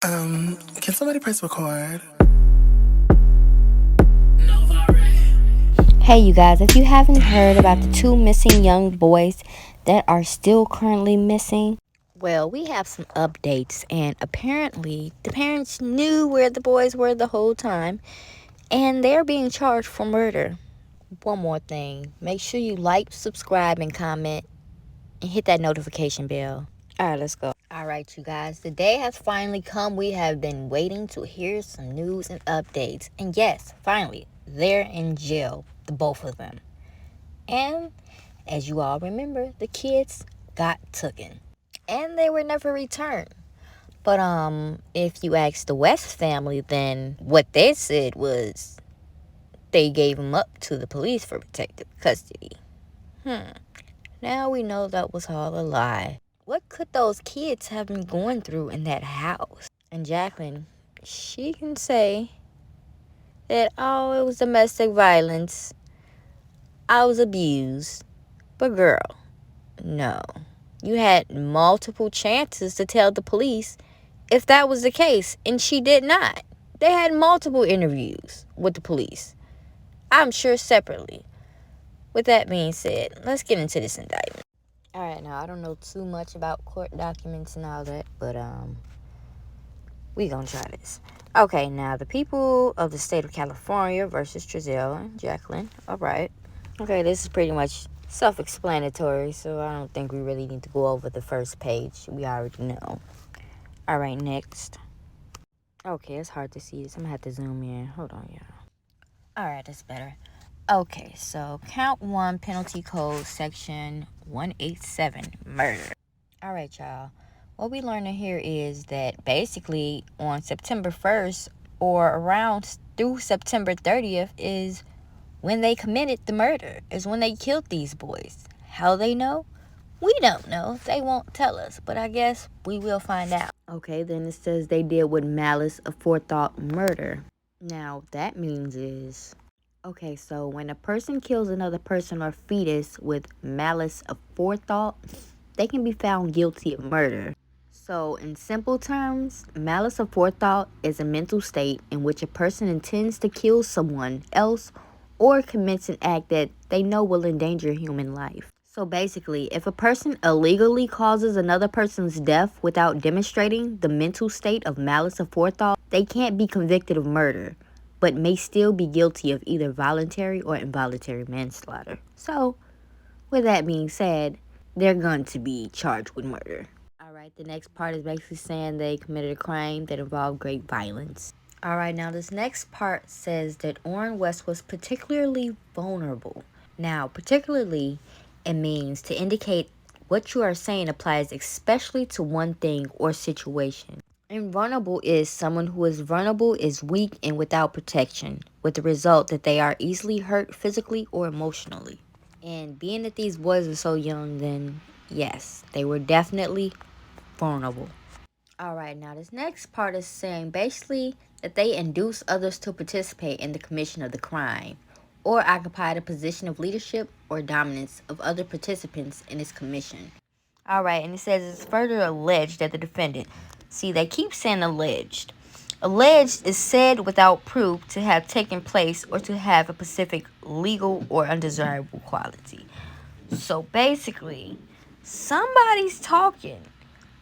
Can somebody press record? Hey, you guys, if you haven't heard about the two missing young boys that are still currently missing, well, we have some updates, and apparently the parents knew where the boys were the whole time, and they're being charged for murder. One more thing, make sure you like, subscribe, and comment, and hit that notification bell. All right, let's go. All right, you guys, the day has finally come. We have been waiting to hear some news and updates. And yes, finally, they're in jail, the both of them. And as you all remember, the kids got taken. And they were never returned. But if you ask the West family, then what they said was they gave them up to the police for protective custody. Now we know that was all a lie. What could those kids have been going through in that house? And Jacqueline, she can say that, oh, it was domestic violence. I was abused. But girl, no. You had multiple chances to tell the police if that was the case, and she did not. They had multiple interviews with the police, I'm sure separately. With that being said, let's get into this indictment. All right, now I don't know too much about court documents and all that, but we gonna try this. Okay, now the people of the state of California versus Trezell and Jacqueline. All right. Okay, this is pretty much self-explanatory, so I don't think we really need to go over the first page. We already know. All right, next. Okay, it's hard to see this. I'm gonna have to zoom in. Hold on, y'all. All right, that's better. Okay, so count one, penalty code section 187, murder. All right, y'all. What we learning here is that basically on September 1st or around through September 30th is when they committed the murder, is when they killed these boys. How they know? We don't know. They won't tell us, but I guess we will find out. Okay, then it says they did with malice aforethought murder. Now, that means is, okay, so when a person kills another person or fetus with malice aforethought, they can be found guilty of murder. So, in simple terms, malice aforethought is a mental state in which a person intends to kill someone else or commits an act that they know will endanger human life. So basically, if a person illegally causes another person's death without demonstrating the mental state of malice aforethought, they can't be convicted of murder, but may still be guilty of either voluntary or involuntary manslaughter. So, with that being said, they're going to be charged with murder. All right, the next part is basically saying they committed a crime that involved great violence. All right, now this next part says that Orrin West was particularly vulnerable. Now, particularly, it means to indicate what you are saying applies especially to one thing or situation. And vulnerable is someone who is vulnerable is weak and without protection, with the result that they are easily hurt physically or emotionally. And being that these boys were so young, then yes, they were definitely vulnerable. All right, now this next part is saying basically that they induce others to participate in the commission of the crime or occupy the position of leadership or dominance of other participants in its commission. All right, and it says it's further alleged that the defendant, see, they keep saying alleged. Alleged is said without proof to have taken place or to have a specific legal or undesirable quality. So basically, somebody's talking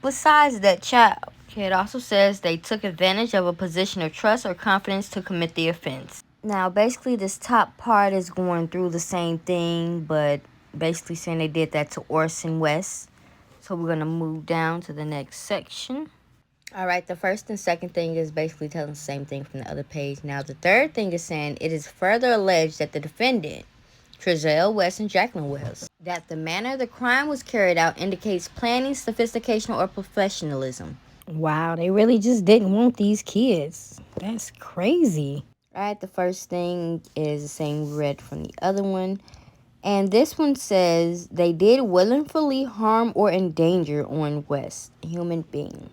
besides that child. It also says they took advantage of a position of trust or confidence to commit the offense. Now, basically, this top part is going through the same thing, but basically saying they did that to Orson West. So we're going to move down to the next section. All right, the first and second thing is basically telling the same thing from the other page. Now, the third thing is saying it is further alleged that the defendant, Trezell West and Jacqueline Wells, that the manner the crime was carried out indicates planning, sophistication, or professionalism. Wow, they really just didn't want these kids. That's crazy. All right, the first thing is the same we read from the other one. And this one says they did willfully harm or endanger Orrin West, a human being.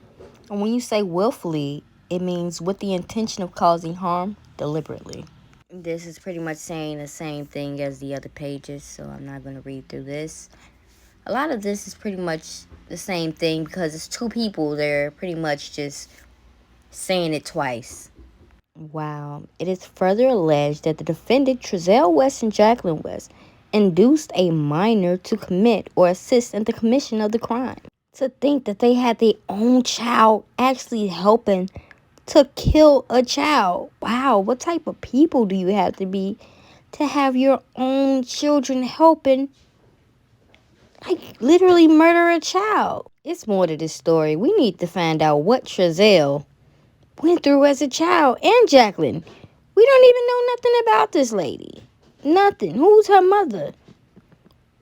And when you say willfully, it means with the intention of causing harm deliberately. This is pretty much saying the same thing as the other pages, so I'm not going to read through this. A lot of this is pretty much the same thing because it's two people. They're pretty much just saying it twice. Wow. It is further alleged that the defendant, Trezell West and Jacqueline West, induced a minor to commit or assist in the commission of the crime. To think that they had their own child actually helping to kill a child. Wow, what type of people do you have to be to have your own children helping, like, literally murder a child? It's more to this story. We need to find out what Trezell went through as a child, and Jacqueline. We don't even know nothing about this lady. Nothing. Who's her mother?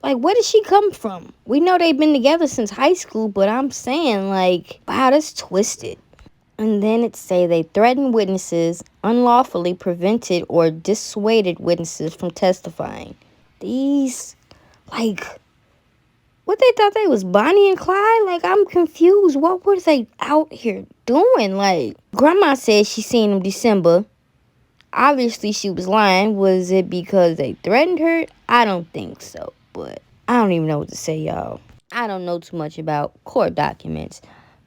Like, where did she come from? We know they've been together since high school, but I'm saying, like, wow, that's twisted. And then it say they threatened witnesses, unlawfully prevented or dissuaded witnesses from testifying. These, like, what, they thought they was Bonnie and Clyde? Like, I'm confused. What were they out here doing? Like, Grandma said she seen him December. Obviously, she was lying. Was it because they threatened her? I don't think so, but I don't even know what to say, y'all. I don't know too much about court documents.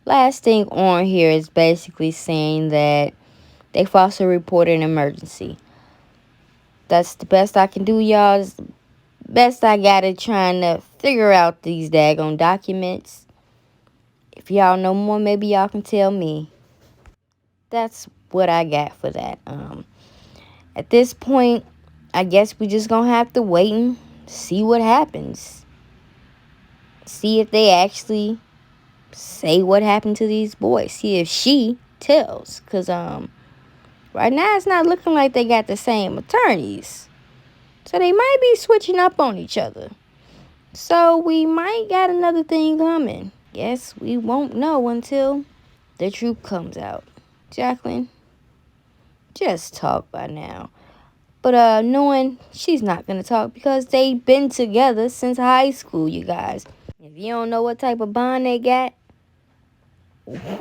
Last thing on here is basically saying that they falsely reported an emergency. That's the best I can do, y'all. It's the best I got at trying to figure out these daggone documents. If y'all know more, maybe y'all can tell me. That's what I got for that. At this point, I guess we just gonna have to wait and see what happens. See if they actually say what happened to these boys. See if she tells. Because right now it's not looking like they got the same attorneys. So they might be switching up on each other. So we might got another thing coming. Guess we won't know until the truth comes out. Jacqueline, just talk by now. But knowing she's not going to talk because they've been together since high school, you guys. If you don't know what type of bond they got,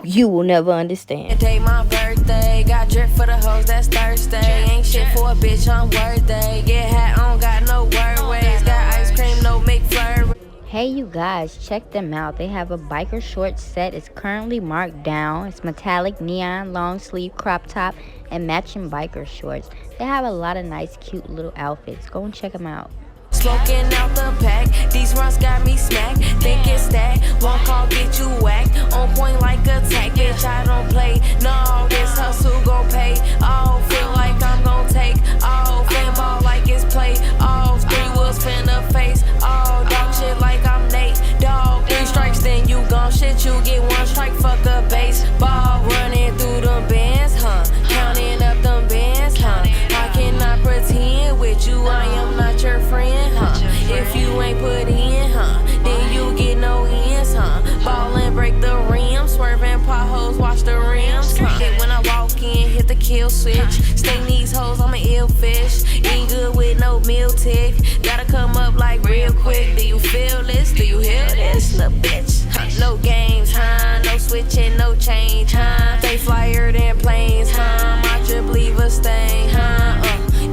you will never understand. Today my birthday, got drip for the hoes, that's Thursday. Ain't shit for a bitch, I'm worthy. Get hat on, got no worries. Got ice cream, no McFlurry. Hey, you guys, check them out. They have a biker short set. It's currently marked down. It's metallic, neon, long sleeve, crop top, and matching biker shorts. They have a lot of nice, cute little outfits. Go and check them out. Smoking out the pack, these runs got me smacked. Think it's that, one call get you whacked. On point like a tack, bitch, I don't play. No, this hustle gon' pay. Oh, feel like I'm gon' take. Oh, fan ball like it's play. Oh, 3 wheels finna face. Oh, dog shit like I'm Nate. Dog, 3 strikes, then you gon' shit. You get 1 strike, fuck a baseball. Running through them bands, huh? Counting up them bands, huh? I cannot pretend with you, I am not your friend, huh? If you ain't put in, huh? Then you get no ends, huh? Ball and break the rims, swerving potholes, watch the rims, huh? When I walk in, hit the kill switch. Sting these hoes, I'm an ill fish. Eat good with no meal tick. Gotta come up like real quick. Do you feel this? Do you hear this? Little bitch, huh? No games, huh? No switching, no change, huh? They flyer than planes, huh? My drip leave a stain, huh?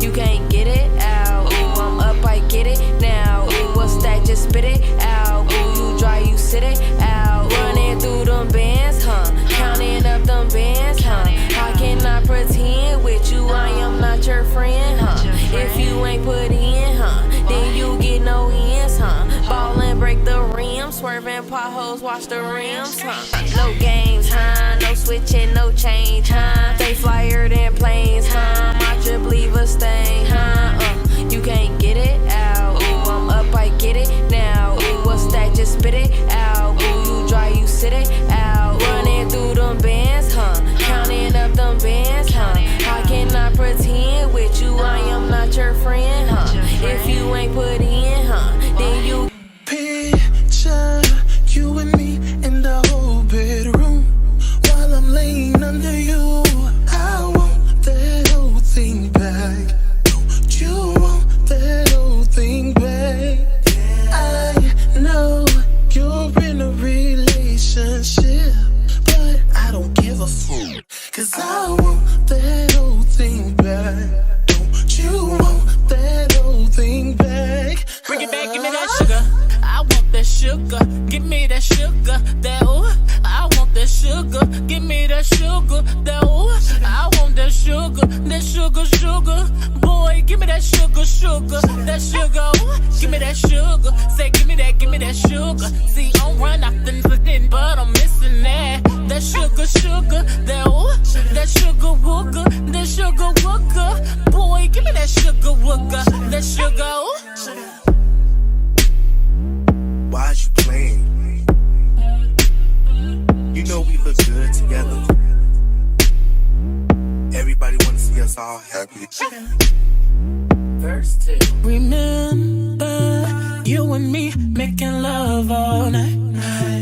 You can't get it out. Ooh, I'm up, I get it now. Ooh, what's that? Just spit it out. Ooh, you dry, you sit it out. Running through them bands, huh? Counting up them bands, huh? I cannot pretend with you, I am not your friend, huh? If you ain't put in, huh? Then you get no ends, huh? Ball and break the rims, swerving potholes, watch the rims, huh? No games, huh? No switching, no change, huh? They flyer than planes, huh? My drip leave a stain, huh? You can't get it out. Ooh, I'm up, I get it now. Ooh, what's that? Just spit it out. Ooh, you dry, you sit it out. Running through them bands, huh? Counting up them bands, huh? I cannot pretend with you, I am not your friend, huh? If you ain't put in, huh? Then you Picture you and me in the whole bedroom while I'm laying under you. I want that whole thing back. Don't you want that whole thing back? I know you're in a relationship, but I don't give a fuck. 'Cause I want that whole thing back. Don't you want that whole thing back? Bring it back, give me that sugar. I want that sugar. Give me that sugar. That ooh, I want that sugar. Give me that sugar, that ooh, I want that sugar, sugar. Boy, give me that sugar, that sugar, ooh, give me that sugar. Say, give me that sugar. See, I'm run off the nothing, but I'm missing that. That sugar, that ooh, that sugar wooga, that sugar wooga. Boy, give me that sugar wooga, that sugar, ooh. Why's you playing? You know we look good together. Everybody wanna see us all happy. Verse 2. Remember you and me making love all night,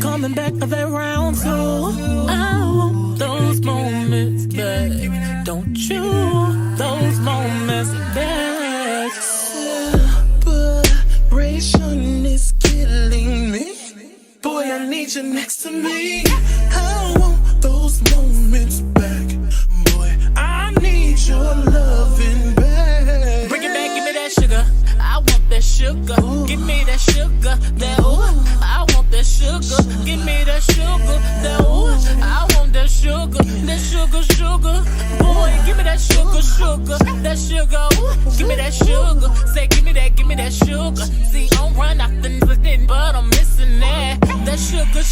coming back for that round two. I want those moments back, don't you? Those moments back. Separation is killing me. Boy, I need you next to me. I want those moments back. Boy, I need your loving back. Bring it back, give me that sugar. I want that sugar. Ooh. Give me that sugar. That ooh. I want that sugar. Give me that sugar. That ooh. I want that sugar. That sugar. Boy, give me that sugar. That sugar. Ooh. Give me that sugar. Say, give me that sugar. See, I'm run off the nothing, but I'm missing that. That sugar.